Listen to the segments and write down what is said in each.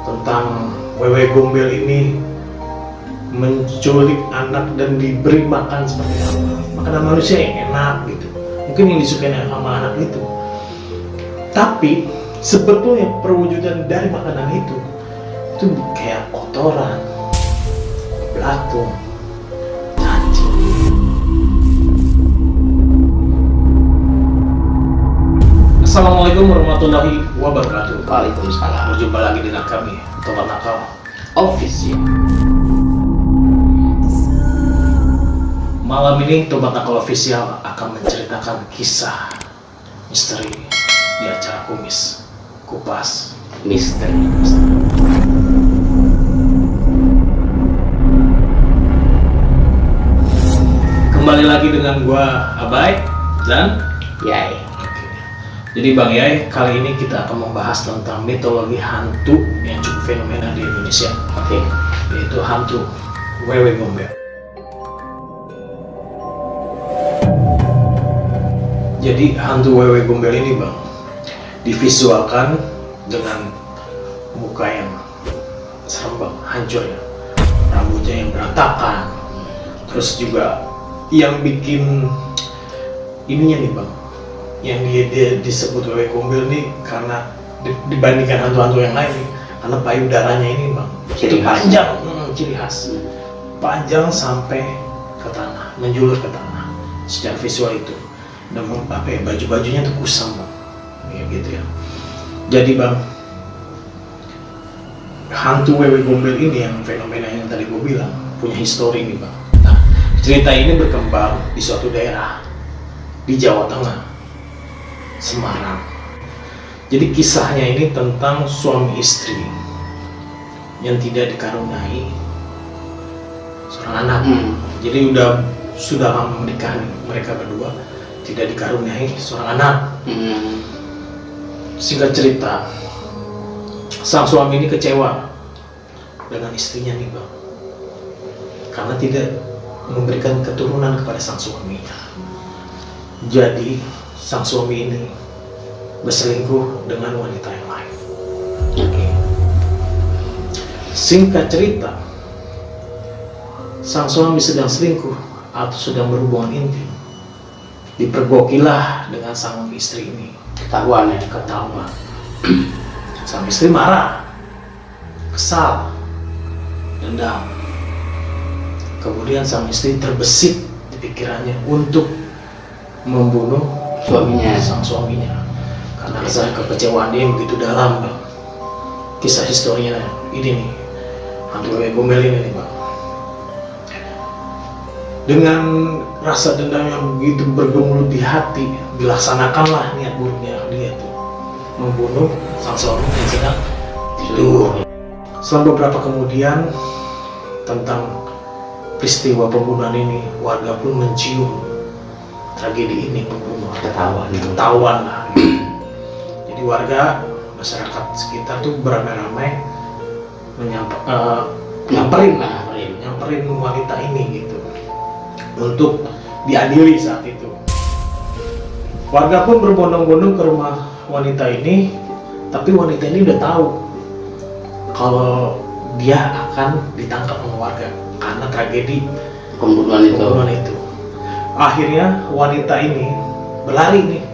tentang wewe gombel ini menculik anak dan diberi makan seperti apa, makanan manusia yang enak gitu, mungkin yang disukai sama anak itu. Tapi sebetulnya perwujudan dari makanan itu kayak kotoran, belatung, cacing. Assalamualaikum warahmatullahi wabarakatuh. Waalaikumsalam. Berjumpa lagi dengan kami, Tobat Nakal Official. Malam ini Tobat Nakal Official akan menceritakan kisah misteri di acara Kupas Misteri. Kembali lagi dengan gua Abai dan Yai. Jadi Bang Yai, kali ini kita akan membahas tentang mitologi hantu yang cukup fenomena di Indonesia. Oke. Yaitu hantu wewe gombel. Jadi hantu wewe gombel ini Bang, divisualkan dengan muka yang serem Bang, hancur ya, rambutnya yang berantakan, terus juga yang bikin ininya nih Bang, yang dia disebut wewe gombel nih karena dibandingkan hantu-hantu yang lain nih, karena payudaranya ini Bang, Ciri khas. panjang, ciri khas, panjang sampai ke tanah, menjulur ke tanah, secara visual itu. Dan baju-bajunya tuh kusam Bang, ya gitu ya. Jadi Bang, hantu wewe gombel ini yang fenomena yang tadi gue bilang punya histori nih Bang. Nah, cerita ini berkembang di suatu daerah di Jawa Tengah, Semarang. Jadi kisahnya ini tentang suami istri yang tidak dikaruniai seorang anak. Jadi sudah lama menikah nih, mereka berdua tidak dikaruniai seorang anak. Singkat cerita, sang suami ini kecewa dengan istrinya nih Bang, karena tidak memberikan keturunan kepada sang suaminya. Jadi sang suami ini berselingkuh dengan wanita yang lain. Oke. Singkat cerita, sang suami sedang selingkuh atau sedang berhubungan intim, dipergokilah dengan sang istri ini. Ketahuan ya. Ketahuan. Sang istri marah, kesal, dendam. Kemudian sang istri terbesit di pikirannya untuk membunuh sang suaminya karena rasa kekecewaan dia yang begitu dalam Bang. Kisah historinya ini nih, hantu wewe gombel ini nih Bang. Dengan rasa dendam yang begitu bergemuruh di hati, dilaksanakanlah niat buruknya dia tuh membunuh sang suami yang sedang tidur. Setelah beberapa kemudian, tentang peristiwa pembunuhan ini, warga pun mencium tragedi ini, pembunuhan. Ketahuan lah. Jadi warga, masyarakat sekitar tuh beramai-ramai nyamperin wanita ini gitu, untuk diadili saat itu. Warga pun berbondong-bondong ke rumah wanita ini, tapi wanita ini udah tahu kalau dia akan ditangkap sama warga karena tragedi pembunuhan itu. Akhirnya wanita ini berlari nih,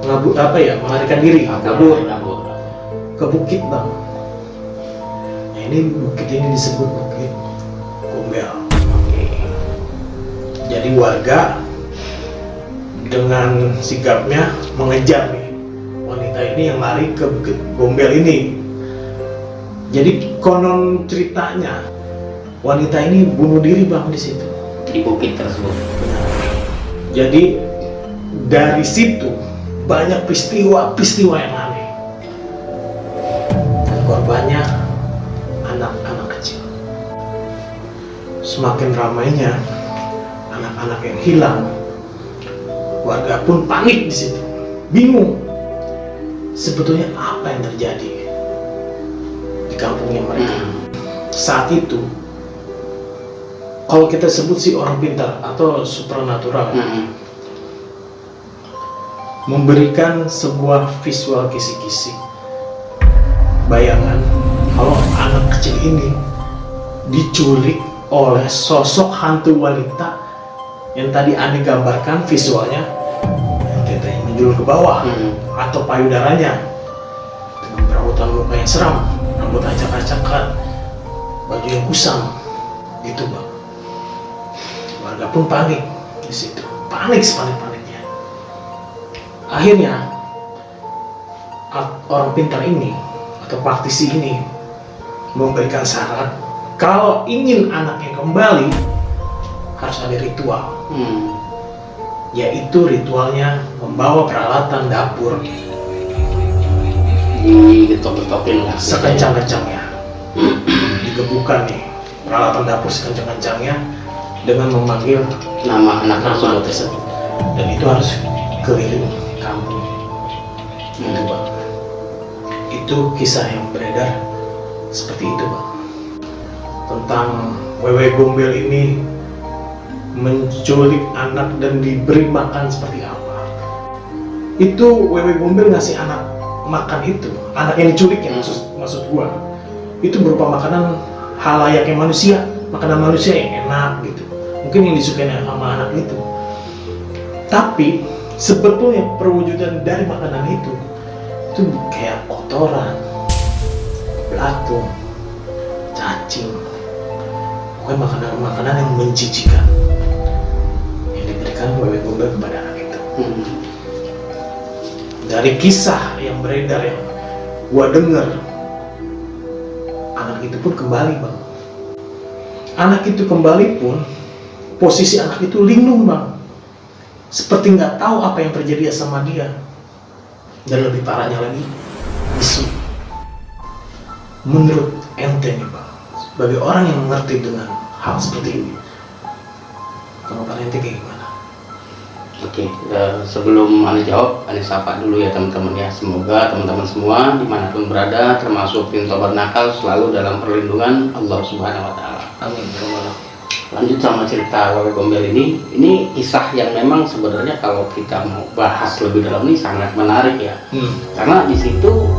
melarikan diri, kabur ke bukit Bang. Nah ini bukit ini disebut Bukit Gombel. Jadi warga dengan sigapnya mengejar nih wanita ini yang lari ke Bukit Gombel ini. Jadi konon ceritanya wanita ini bunuh diri Bang di situ, Di bukit tersebut. benar. Jadi dari situ banyak peristiwa yang aneh, dan korbannya anak-anak kecil. Semakin ramainya anak-anak yang hilang, warga pun panik di situ, bingung sebetulnya apa yang terjadi di kampungnya mereka. Saat itu, kalau kita sebut sih orang pintar atau supernatural, memberikan sebuah visual kisi-kisi bayangan kalau anak kecil ini diculik oleh sosok hantu wanita yang tadi Ani gambarkan visualnya, yang tetenya menjulur ke bawah atau payudaranya dengan perawakan muka yang seram, rambut acak-acakan, baju yang kusam, gitu bang. Warga pun panik di situ, panik sepanik-paniknya. Akhirnya orang pintar ini atau praktisi ini memberikan syarat kalau ingin anaknya kembali harus ada ritual, yaitu ritualnya membawa peralatan dapur diketok-ketokin lah sekencang-kencangnya, digebukan nih peralatan dapur sekencang-kencangnya dengan memanggil nama anak nama tersebut. tersebut, dan itu harus keliling kampung. Itu bang, itu kisah yang beredar seperti itu bang, tentang wewe gombel ini menculik anak dan diberi makan seperti apa. Itu wewe gombel ngasih anak makan itu, anak yang diculik ya, maksud gua itu berupa makanan halayaknya manusia, makanan manusia yang enak gitu, mungkin yang disukai sama anak itu. Tapi sebetulnya perwujudan dari makanan itu kayak kotoran, belatung, cacing, pokoknya makanan-makanan yang menjijikan yang diberikan wewe gombel kepada anak itu. Dari kisah yang beredar yang gua dengar, anak itu pun kembali bang. Anak itu kembali pun posisi anak itu linglung bang, seperti nggak tahu apa yang terjadi sama dia. Dan lebih parahnya lagi, bisu. Menurut ente nih bang, sebagai orang yang mengerti dengan hal seperti ini, tanggapan ente kayak gimana? Oke, sebelum Ani jawab, Ani sapa dulu ya teman-teman ya. Semoga teman-teman semua dimanapun berada, termasuk tim Tabernakel, selalu dalam perlindungan Allah Subhanahu Wa Taala. Amin. Lanjut sama cerita wewe gombel ini kisah yang memang sebenarnya kalau kita mau bahas lebih dalam ini sangat menarik ya. Karena di situ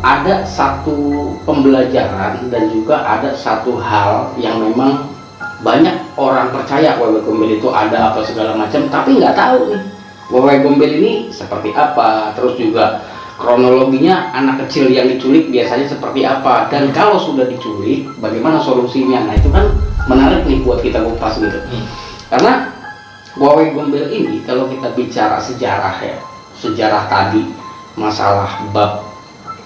ada satu pembelajaran dan juga ada satu hal yang memang banyak orang percaya wewe gombel itu ada apa segala macam, tapi nggak tahu nih wewe gombel ini seperti apa, terus juga kronologinya anak kecil yang diculik biasanya seperti apa, dan kalau sudah diculik bagaimana solusinya. Nah itu kan menarik nih buat kita kupas gitu. Karena wewe gombel ini kalau kita bicara sejarah ya, sejarah tadi masalah bab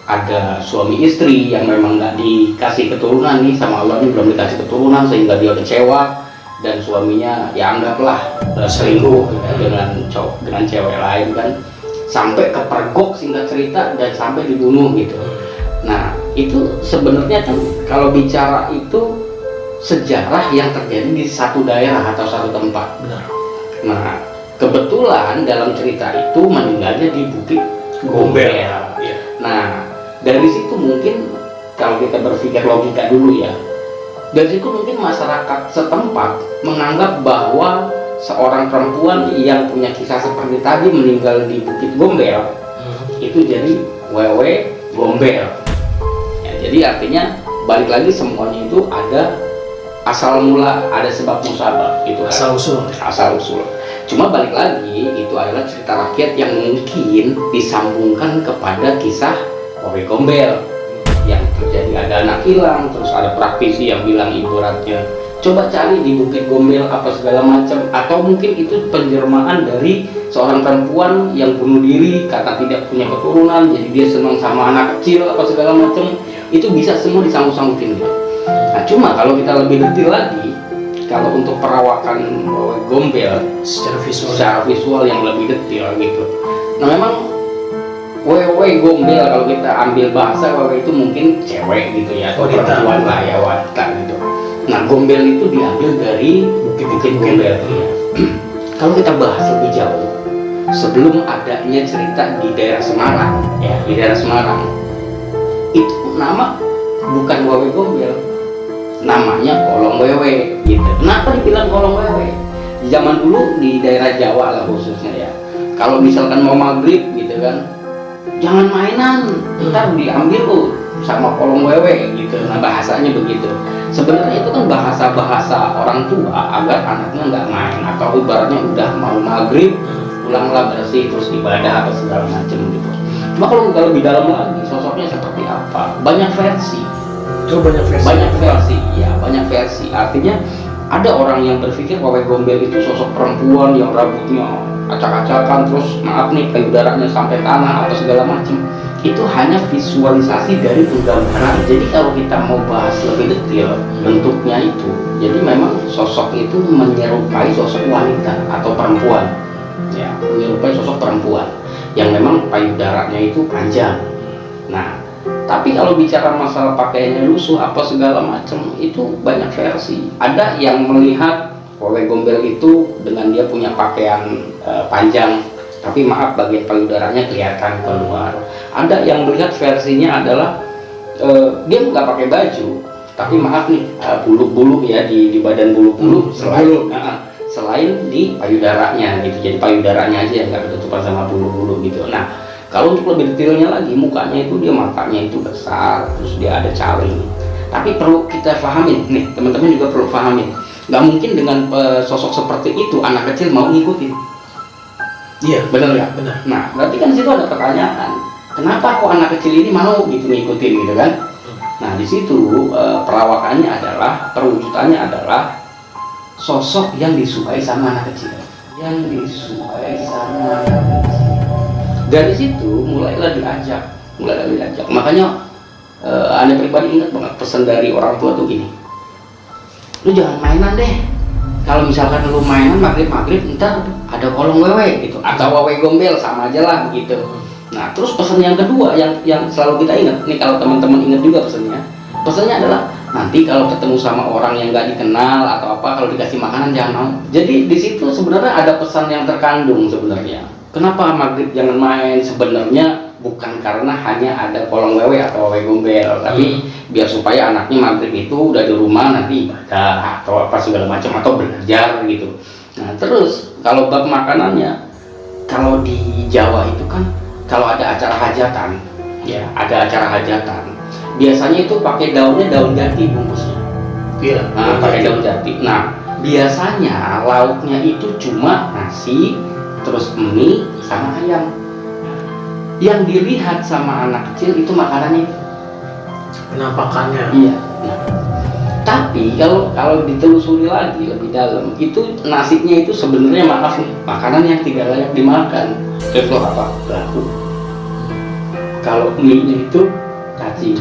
ada suami istri yang memang nggak dikasih keturunan nih sama Allah, nih belum dikasih keturunan sehingga dia kecewa dan suaminya ya anggaplah selingkuh dengan cewek lain kan, sampai kepergok singkat cerita dan sampai dibunuh gitu. Nah itu sebenarnya kan kalau bicara itu sejarah yang terjadi di satu daerah atau satu tempat. Benar. Nah kebetulan dalam cerita itu meninggalnya di Bukit Gombel. Ya. Nah dari situ mungkin kalau kita berpikir logika dulu ya, dari situ mungkin masyarakat setempat menganggap bahwa seorang perempuan yang punya kisah seperti tadi meninggal di Bukit Gombel itu jadi wewe gombel ya, jadi artinya balik lagi semuanya itu ada asal mula, ada sebab musabab gitu kan? asal usul. Cuma balik lagi itu adalah cerita rakyat yang mungkin disambungkan kepada kisah wewe gombel yang terjadi. Ada anak hilang, terus ada praktisi yang bilang ibaratnya coba cari di Bukit Gombel apa segala macam, atau mungkin itu penjermaan dari seorang perempuan yang bunuh diri karena tidak punya keturunan, jadi dia senang sama anak kecil apa segala macam. Itu bisa semua disangkut-sangkutin gitu. Nah cuma kalau kita lebih detail lagi, kalau untuk perawakan wewe gombel secara visual yang lebih detail gitu, nah memang wewe gombel kalau kita ambil bahasa wewe itu mungkin cewek gitu ya, atau perempuan lah ya, wanita gitu. Nah gombel itu diambil dari Bukit Gombel. Kalau kita bahas lebih jauh, sebelum adanya cerita di daerah Semarang ya, di daerah Semarang itu nama bukan wewe gombel, namanya kolong wewe gitu. Kenapa dibilang kolong wewe? Zaman dulu di daerah Jawa lah khususnya ya, kalau misalkan mau maghrib gitu kan, jangan mainan, ntar diambil sama kolong wewe gitu. Nah bahasanya begitu. Sebenarnya itu kan bahasa orang tua agar anaknya nggak main, atau ibaratnya udah mau maghrib pulanglah bersih terus ibadah atau segala macam gitu. Cuma kalau lebih dalam lagi sosoknya seperti apa, banyak versi. Banyak versi, ya banyak versi. Artinya ada orang yang berpikir Wawe Gombel itu sosok perempuan yang rambutnya acak-acakan, terus maaf nih payudaranya sampai tanah atau segala macam. Itu hanya visualisasi dari penggambaran. Jadi kalau kita mau bahas lebih detail bentuknya itu, jadi memang sosok itu menyerupai sosok wanita atau perempuan, ya menyerupai sosok perempuan yang memang payudaranya itu panjang. Nah, tapi kalau bicara masalah pakaiannya lusuh apa segala macam, itu banyak versi. Ada yang melihat Wawe Gombel itu dengan dia punya pakaian panjang, tapi maaf bagian payudaranya kelihatan keluar. Ada yang melihat versinya adalah dia nggak pakai baju, tapi maaf nih bulu-bulu ya di badan bulu-bulu selain di payudaranya gitu. Jadi payudaranya aja yang nggak ketutupan sama bulu-bulu gitu. Nah kalau untuk lebih detailnya lagi, mukanya itu dia matanya itu besar, terus dia ada caling. Tapi perlu kita pahamin nih, teman-teman juga perlu pahamin, nggak mungkin dengan sosok seperti itu anak kecil mau ngikutin. Iya, benar nggak? Benar. Nah, berarti kan situ ada pertanyaan, kenapa kok anak kecil ini mau gitu ngikutin gitu kan? Nah, di situ perawakannya adalah, perwujudannya adalah sosok yang disukai sama anak kecil, yang disukai sama anak kecil. Dari situ mulailah diajak. Makanya Anda pribadi ingat banget pesan dari orang tua tuh gini, lu jangan mainan deh. Kalau misalkan lu mainan maghrib ntar ada kolong wewe gitu, atau Wawe Gombel sama aja lah begitu. Nah terus pesan yang kedua yang selalu kita ingat nih, kalau teman-teman ingat juga pesannya adalah nanti kalau ketemu sama orang yang nggak dikenal atau apa, kalau dikasih makanan jangan mau. Jadi di situ sebenarnya ada pesan yang terkandung sebenarnya. Kenapa maghrib jangan main? Sebenarnya bukan karena hanya ada kolong wewe atau Wawe Gombel, tapi biar supaya anaknya maghrib itu udah di rumah nanti ibadah atau apa segala macam atau belajar gitu. Nah terus kalau bab makanannya, kalau di Jawa itu kan kalau ada acara hajatan, ya ada acara hajatan, biasanya itu pakai daunnya daun jati bungkusnya. Iya. Nah pakai daun jati. Nah biasanya lauknya itu cuma nasi, terus mie sama ayam. Yang dilihat sama anak kecil itu makanannya, penampakannya. iya. Nah, tapi kalau ditelusuri lagi lebih dalam, itu nasinya itu sebenarnya maaf nih, makanan yang tidak layak dimakan. Contoh apa? Belaku. Kalau mie itu cacing.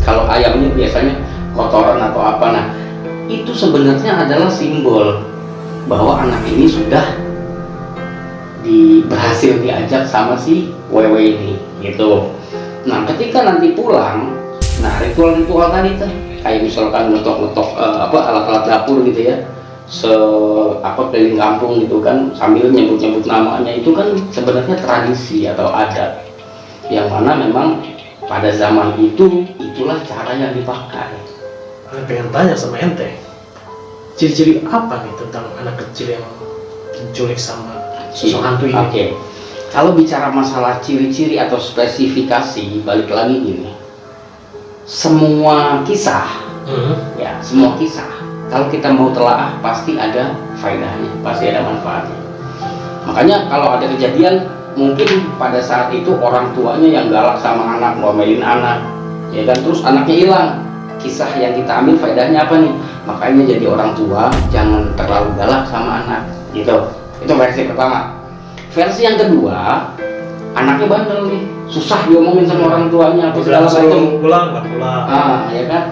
Kalau ayamnya biasanya kotoran atau apa. Nah itu sebenarnya adalah simbol bahwa anak ini sudah berhasil diajak sama si wewe ini gitu. Nah ketika nanti pulang, nah ritual-ritual tadi tuh kayak misalkan ngetok-ngetok alat-alat dapur gitu ya, keliling kampung gitu kan, sambil nyebut-nyebut namanya, itu kan sebenarnya tradisi atau adat yang mana memang pada zaman itu itulah cara yang dipakai. Saya pengen tanya sama ente, ciri-ciri apa nih tentang anak kecil yang diculik sama sosok hantu ini? Oke. Kalau bicara masalah ciri-ciri atau spesifikasi, balik lagi gini, semua kisah, ya semua kisah, kalau kita mau telaah pasti ada faedahnya, pasti ada manfaatnya. Makanya kalau ada kejadian, mungkin pada saat itu orang tuanya yang galak sama anak, ngomelin anak, ya kan, terus anaknya hilang. Kisah yang kita ambil faedahnya apa nih? Makanya jadi orang tua jangan terlalu galak sama anak, gitu. Itu versi pertama. Versi yang kedua, anaknya bandel nih, susah diomongin sama orang tuanya apa segala macam. Pulang nggak pulang. Ya kan.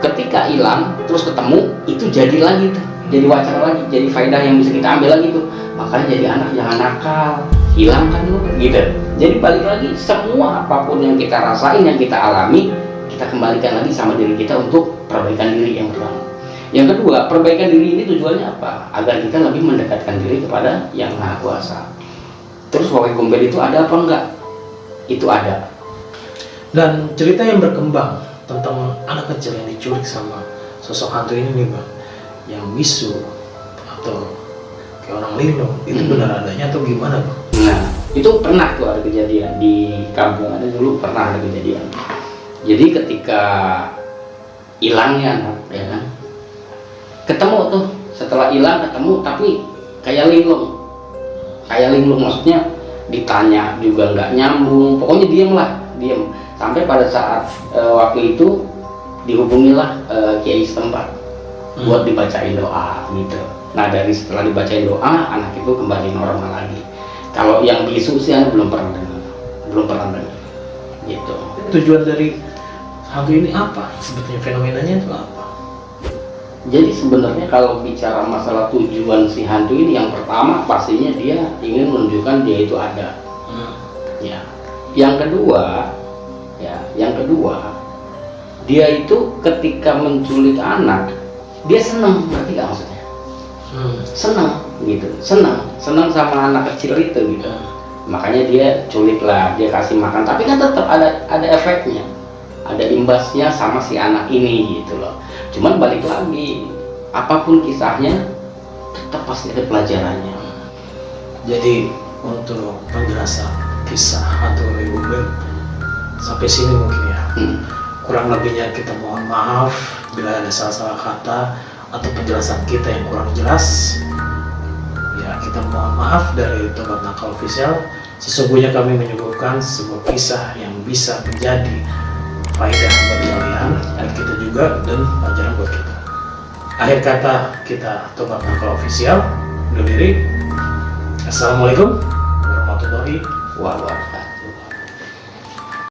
Ketika hilang terus ketemu, itu jadi lagi tuh, jadi wacana lagi, jadi faedah yang bisa kita ambil lagi tuh. Makanya jadi anak jangan nakal, hilang kan lu, gitu. Jadi balik lagi, semua apapun yang kita rasain, yang kita alami, kita kembalikan lagi sama diri kita untuk perbaikan diri yang pertama. Yang kedua, perbaikan diri ini tujuannya apa? Agar kita lebih mendekatkan diri kepada Yang Maha Kuasa. Terus Wawe Gombel itu ada apa enggak? Itu ada. Dan cerita yang berkembang tentang anak kecil yang diculik sama sosok hantu ini nih bang, yang bisu atau kayak orang linglung, itu benar adanya atau gimana bang? Nah, itu pernah tuh ada kejadian di kampung, ada dulu pernah ada kejadian. Jadi ketika hilangnya anak, ya kan, ketemu tuh, setelah hilang ketemu tapi kayak linglung maksudnya ditanya juga nggak nyambung, pokoknya diem sampai pada saat waktu itu dihubungilah kiai setempat buat dibacain doa gitu. Nah dari setelah dibacain doa, anak itu kembali normal lagi. Kalau yang bisu sih anak belum pernah dengar gitu. Tujuan dari hantu ini apa sebetulnya, fenomenanya itu apa? Jadi sebenarnya kalau bicara masalah tujuan si hantu ini, yang pertama pastinya dia ingin menunjukkan dia itu ada. Ya. Yang kedua, dia itu ketika menculik anak, dia senang, ngerti gak maksudnya? Senang gitu, senang sama anak kecil itu gitu. Makanya dia culik lah, dia kasih makan, tapi kan tetap ada efeknya, ada imbasnya sama si anak ini gitu loh. Cuman balik lagi, apapun kisahnya tetap pasti ada pelajarannya. Jadi untuk penjelasan kisah hantu Ibu Ben sampai sini mungkin ya. Kurang lebihnya kita mohon maaf bila ada salah-salah kata atau penjelasan kita yang kurang jelas. Ya, kita mohon maaf dari Tobat Nakal Official. Sesungguhnya kami menyuguhkan sebuah kisah yang bisa menjadi faedah buat kalian dan kita juga, dan pelajaran buat kita. Akhir kata kita Tobat Nakal Official undur diri. Assalamualaikum warahmatullahi wabarakatuh.